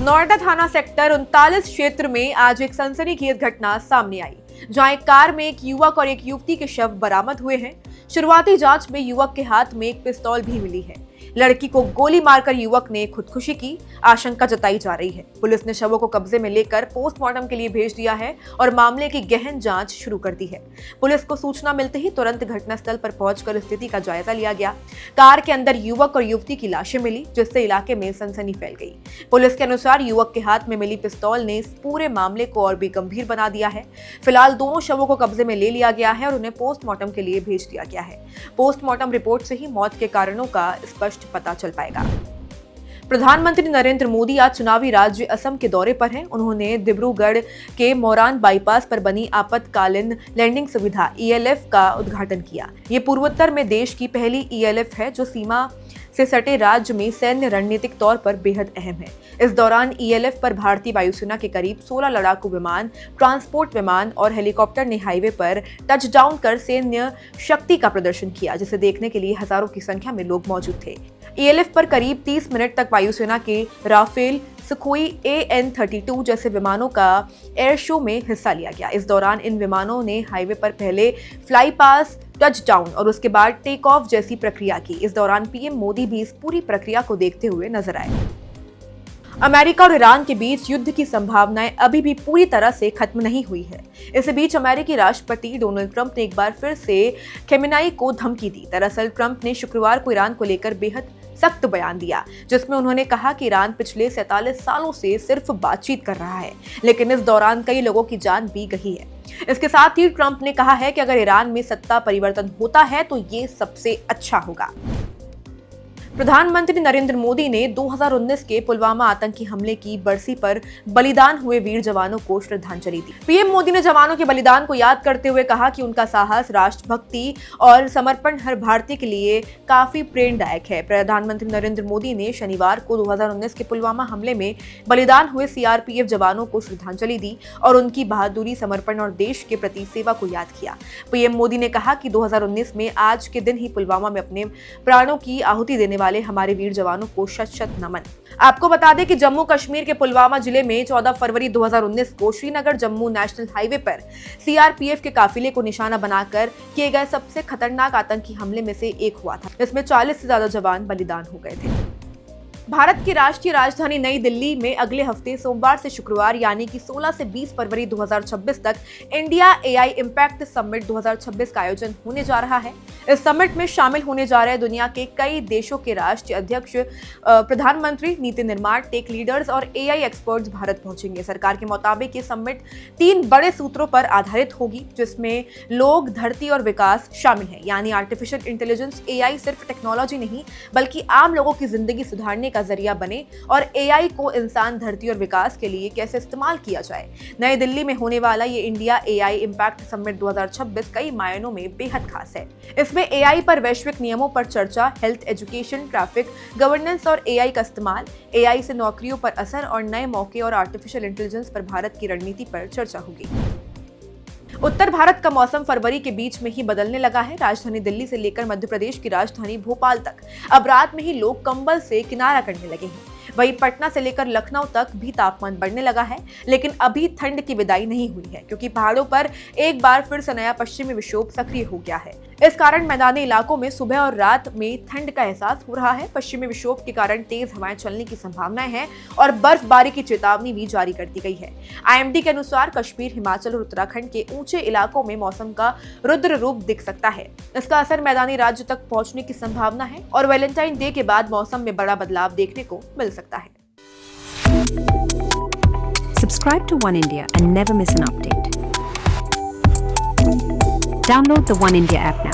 नोएडा थाना सेक्टर 39 क्षेत्र में आज एक सनसनीखेज घटना सामने आई, जहां एक कार में एक युवक और एक युवती के शव बरामद हुए हैं। शुरुआती जांच में युवक के हाथ में एक पिस्तौल भी मिली है। लड़की को गोली मारकर युवक ने खुदकुशी की आशंका जताई जा रही है। पुलिस ने शवों को कब्जे में लेकर पोस्टमार्टम के लिए भेज दिया है और मामले की गहन जांच शुरू कर दी है। पुलिस को सूचना मिलते ही तुरंत घटनास्थल पर पहुंचकर स्थिति का जायजा लिया गया। कार के अंदर युवक और युवती की लाशें मिली, जिससे इलाके में सनसनी फैल गई। पुलिस के अनुसार युवक के हाथ में मिली पिस्तौल ने इस पूरे मामले को और भी गंभीर बना दिया है। फिलहाल दोनों शवों को कब्जे में ले लिया गया है और उन्हें पोस्टमार्टम के लिए भेज दिया गया है। पोस्टमार्टम रिपोर्ट से ही मौत के कारणों का स्पष्ट पता चल पाएगा। प्रधानमंत्री नरेंद्र मोदी आज चुनावी राज्य असम के दौरे पर हैं। उन्होंने डिब्रूगढ़ के मोरान बाईपास पर बनी आपातकालीन लैंडिंग सुविधा ELF का उद्घाटन किया। ये पूर्वोत्तर में देश की पहली ELF है जो सीमा से सटे राज्य में सैन्य रणनीतिक तौर पर बेहद अहम है। इस दौरान ELF पर भारतीय वायुसेना के करीब 16 लड़ाकू विमान, ट्रांसपोर्ट विमान और हेलीकॉप्टर ने हाईवे पर टचडाउन कर सैन्य शक्ति का प्रदर्शन किया, जिसे देखने के लिए हजारों की संख्या में लोग मौजूद थे। ELF पर करीब 30 मिनट तक वायुसेना के राफेल, सुखोई AN-32 जैसे विमानों का एयर शो में हिस्सा लिया गया। इस दौरान इन विमानों ने हाईवे पर पहले फ्लाई पास, टचडाउन और उसके बाद टेक ऑफ जैसी प्रक्रिया की। इस दौरान PM मोदी भी इस पूरी प्रक्रिया को देखते हुए नजर आए। अमेरिका और ईरान के बीच युद्ध की संभावनाएं अभी भी पूरी तरह से खत्म नहीं हुई है। इस बीच अमेरिकी राष्ट्रपति डोनाल्ड ट्रंप ने एक बार फिर से खेमेनेई को धमकी दी। दरअसल ट्रंप ने शुक्रवार को ईरान को लेकर बेहद सख्त बयान दिया, जिसमें उन्होंने कहा कि ईरान पिछले 47 सालों से सिर्फ बातचीत कर रहा है, लेकिन इस दौरान कई लोगों की जान भी गई है। इसके साथ ही ट्रंप ने कहा है कि अगर ईरान में सत्ता परिवर्तन होता है तो ये सबसे अच्छा होगा। प्रधानमंत्री नरेंद्र मोदी ने 2019 के पुलवामा आतंकी हमले की बरसी पर बलिदान हुए वीर जवानों को श्रद्धांजलि दी। PM मोदी ने जवानों के बलिदान को याद करते हुए कहा कि उनका साहस, राष्ट्रभक्ति और समर्पण हर भारतीय के लिए काफी प्रेरणादायक है। प्रधानमंत्री नरेंद्र मोदी ने शनिवार को 2019 के पुलवामा हमले में बलिदान हुए CRPF जवानों को श्रद्धांजलि दी और उनकी बहादुरी, समर्पण और देश के प्रति सेवा को याद किया। PM मोदी ने कहा कि 2019 में आज के दिन ही पुलवामा में अपने प्राणों की आहुति देने वाले हमारे वीर जवानों को शत शत नमन। आपको बता दें कि जम्मू कश्मीर के पुलवामा जिले में 14 फरवरी 2019 को श्रीनगर जम्मू नेशनल हाईवे पर CRPF के काफिले को निशाना बनाकर किए गए सबसे खतरनाक आतंकी हमले में से एक हुआ था। इसमें 40 से ज्यादा जवान बलिदान हो गए थे। भारत की राष्ट्रीय राजधानी नई दिल्ली में अगले हफ्ते सोमवार से शुक्रवार यानी कि 16 से 20 फरवरी 2026 तक इंडिया AI इम्पैक्ट समिट 2026 का आयोजन होने जा रहा है। इस समिट में शामिल होने जा रहे दुनिया के कई देशों के राष्ट्रीय अध्यक्ष, प्रधानमंत्री, नीति निर्माण, टेक लीडर्स और AI एक्सपर्ट्स भारत पहुंचेंगे। सरकार के मुताबिक ये समिट 3 बड़े सूत्रों पर आधारित होगी, जिसमें लोग, धरती और विकास शामिल है। यानी आर्टिफिशियल इंटेलिजेंस, AI सिर्फ टेक्नोलॉजी नहीं बल्कि आम लोगों की जिंदगी सुधारने का जरिया बने और AI को इंसान, धरती और विकास के लिए कैसे इस्तेमाल किया जाए। नई दिल्ली में होने वाला ये इंडिया AI इम्पैक्ट समिट 2026 कई मायनों में बेहद खास है। इसमें AI पर वैश्विक नियमों पर चर्चा, हेल्थ, एजुकेशन, ट्रैफिक, गवर्नेंस और AI का इस्तेमाल, AI से नौकरियों पर असर और नए मौके और आर्टिफिशियल इंटेलिजेंस पर भारत की रणनीति पर चर्चा होगी। उत्तर भारत का मौसम फरवरी के बीच में ही बदलने लगा है। राजधानी दिल्ली से लेकर मध्य प्रदेश की राजधानी भोपाल तक अब रात में ही लोग कंबल से किनारा करने लगे हैं। वहीं पटना से लेकर लखनऊ तक भी तापमान बढ़ने लगा है, लेकिन अभी ठंड की विदाई नहीं हुई है, क्योंकि पहाड़ों पर एक बार फिर से नया पश्चिमी विक्षोभ सक्रिय हो गया है। इस कारण मैदानी इलाकों में सुबह और रात में ठंड का एहसास हो रहा है। पश्चिमी विक्षोभ के कारण तेज हवाएं चलने की संभावनाएं हैं और बर्फबारी की चेतावनी भी जारी कर दी गई है। IMD के अनुसार कश्मीर, हिमाचल और उत्तराखंड के ऊंचे इलाकों में मौसम का रुद्र रूप दिख सकता है। इसका असर मैदानी राज्य तक पहुंचने की संभावना है और वैलेंटाइन डे के बाद मौसम में बड़ा बदलाव देखने को मिल सकता है। Subscribe to One India and never miss an update. Download the One India app now.